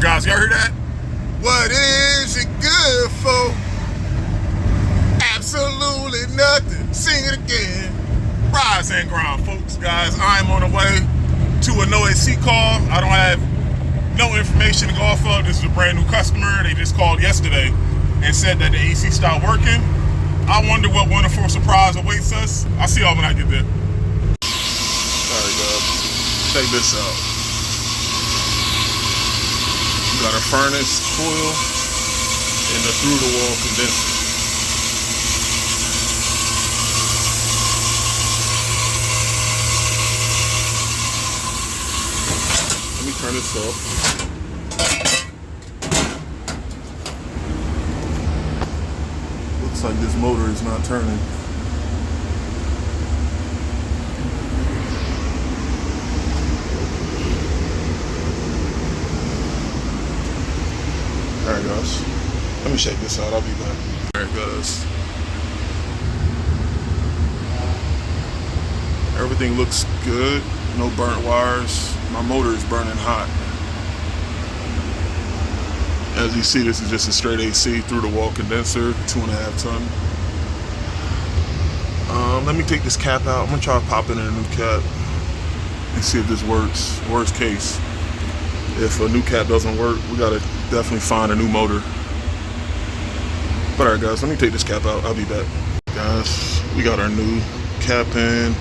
on, guys. Y'all hear that? What is it good for? Absolutely nothing. Sing it again. Rise and grind, folks. Guys, I'm on the way to a no AC call. I don't have no information to go off of. This is a brand new customer. They just called yesterday and said that the AC stopped working. I wonder what wonderful surprise awaits us. I'll see y'all when I get there. Alright, guys. Check this out. We got a furnace coil and the through-the-wall condenser. Let me turn this off. Looks like this motor is not turning. Alright guys, let me check this out, I'll be back. Alright guys. Everything looks good, no burnt wires. My motor is burning hot. As you see, this is just a straight AC through the wall condenser, 2.5 ton. Let me take this cap out. I'm gonna try popping in a new cap and see if this works. Worst case, if a new cap doesn't work, we gotta definitely find a new motor. But alright guys, let me take this cap out. I'll be back. Guys, we got our new cap in.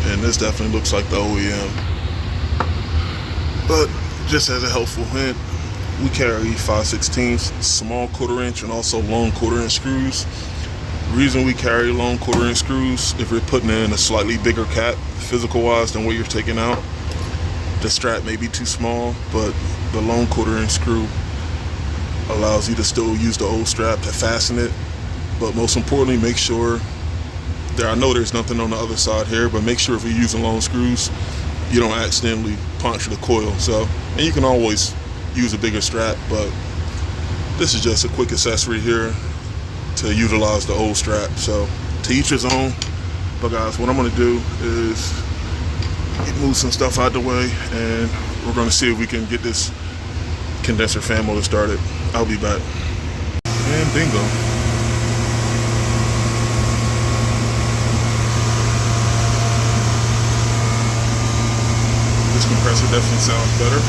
And this definitely looks like the OEM. But just as a helpful hint, we carry 5/16 small 1/4 inch and also long 1/4 inch screws. Reason we carry long 1/4 inch screws, if you're putting in a slightly bigger cap, physical wise, than what you're taking out, the strap may be too small, but the long 1/4 inch screw allows you to still use the old strap to fasten it. But most importantly, make sure I know there's nothing on the other side here, but make sure if you're using long screws, you don't accidentally puncture the coil. So, and you can always use a bigger strap, but this is just a quick accessory here to utilize the old strap. So, to each his own. But guys, what I'm gonna do is move some stuff out the way, and we're gonna see if we can get this condenser fan motor started. I'll be back. And bingo. This compressor definitely sounds better.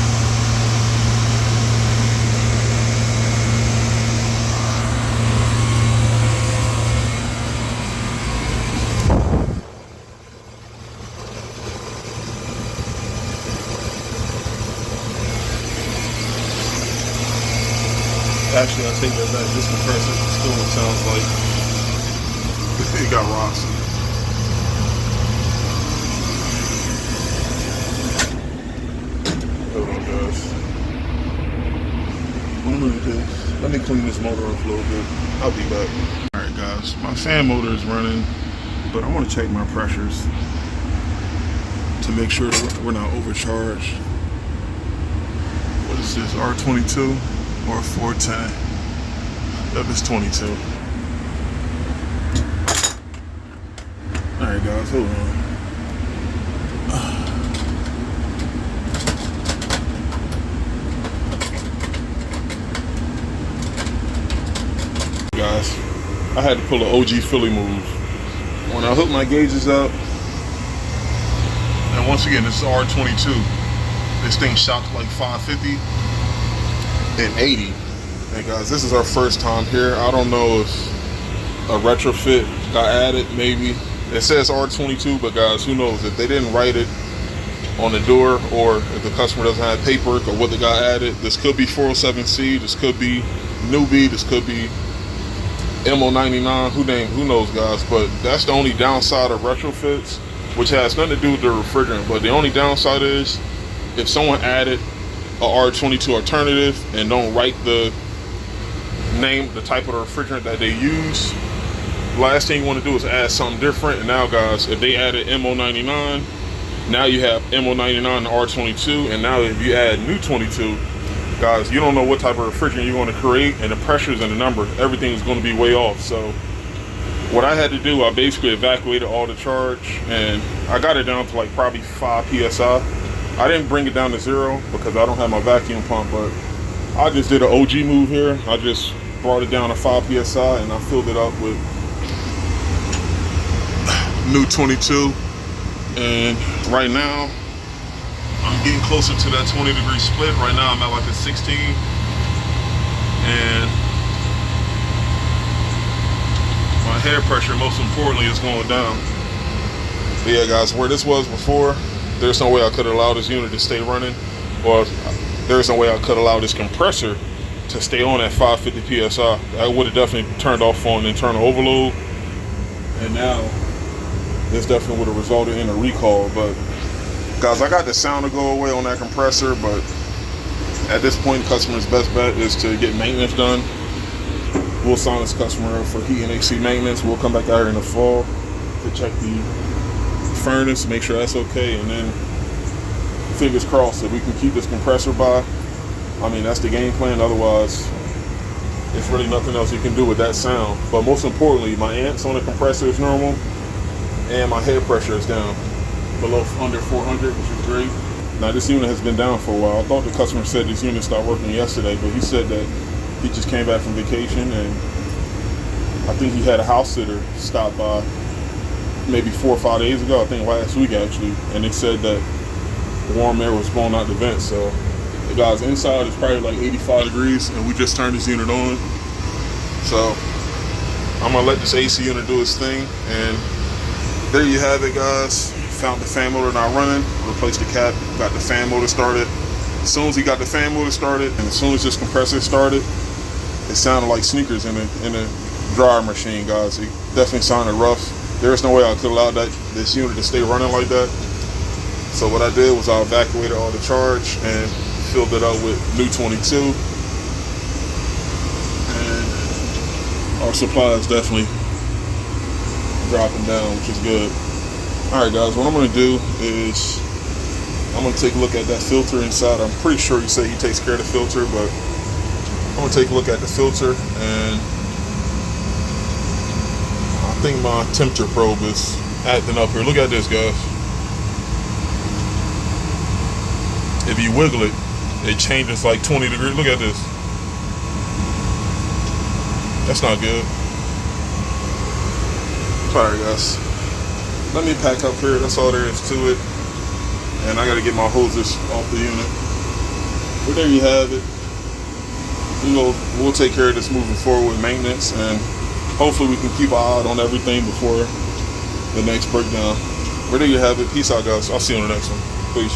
Actually, I take that back. This compressor still sounds like it got rocks in it. Hold on, guys. What I'm gonna do, let me clean this motor off a little bit. I'll be back. Alright guys, my fan motor is running, but I want to check my pressures to make sure that we're not overcharged. What is this, R22 or 410? Yep, it's 22. Alright guys, hold on. Guys, I had to pull an OG Philly move. When I hook my gauges up, and once again, this is R22. This thing shot to like 550 and 80. And guys, this is our first time here. I don't know if a retrofit got added, maybe. It says R22, but guys, who knows? If they didn't write it on the door, or if the customer doesn't have paperwork or what they got added, this could be 407C, this could be newbie, this could be MO99, who knows guys. But that's the only downside of retrofits, which has nothing to do with the refrigerant. But the only downside is if someone added a R22 alternative and don't write the name, the type of the refrigerant that they use, last thing you want to do is add something different. And now guys, if they added MO99, now you have MO99 and R22, and now if you add new 22, guys, you don't know what type of refrigerant you're going to create, and the pressures and the number, everything is going to be way off. So what I had to do, I basically evacuated all the charge, and I got it down to like probably 5 psi. I didn't bring it down to 0 because I don't have my vacuum pump, but I just did an OG move here. I just brought it down to 5 psi and I filled it up with new 22. And right now I'm getting closer to that 20-degree split. Right now I'm at like a 16, and my head pressure, most importantly, is going down. But yeah, guys, where this was before, there's no way I could allow this unit to stay running, or there's no way I could allow this compressor to stay on at 550 psi. I would have definitely turned off on internal overload, and now this definitely would have resulted in a recall. But guys, I got the sound to go away on that compressor, but at this point, the customer's best bet is to get maintenance done. We'll sign this customer up for heat and AC maintenance. We'll come back out here in the fall to check the furnace, make sure that's okay, and then fingers crossed that we can keep this compressor by. I mean, that's the game plan. Otherwise, there's really nothing else you can do with that sound. But most importantly, my amps on the compressor is normal, and my head pressure is down below under 400, which is great. Now this unit has been down for a while. I thought the customer said this unit stopped working yesterday, but he said that he just came back from vacation, and I think he had a house sitter stop by maybe 4 or 5 days ago, I think last week actually, and they said that warm air was blowing out the vent. So the guys inside is probably like 85 degrees, and we just turned this unit on. So I'm gonna let this AC unit do its thing, and there you have it, guys. Found the fan motor not running, replaced the cap, got the fan motor started. As soon as he got the fan motor started, and as soon as this compressor started, it sounded like sneakers in a dryer machine, guys. It definitely sounded rough. There's no way I could allow this unit to stay running like that. So what I did was I evacuated all the charge and filled it up with new 22. And our supply is definitely dropping down, which is good. Alright guys, what I'm going to do is I'm going to take a look at that filter inside. I'm pretty sure he said he takes care of the filter, but I'm going to take a look at the filter, and I think my temperature probe is acting up here. Look at this, guys. If you wiggle it, it changes like 20 degrees. Look at this. That's not good. Sorry guys, let me pack up here. That's all there is to it, and I got to get my hoses off the unit. But there you have it. We'll take care of this moving forward with maintenance, and hopefully we can keep an eye on everything before the next breakdown. But there you have it. Peace out, guys. I'll see you on the next one. Peace.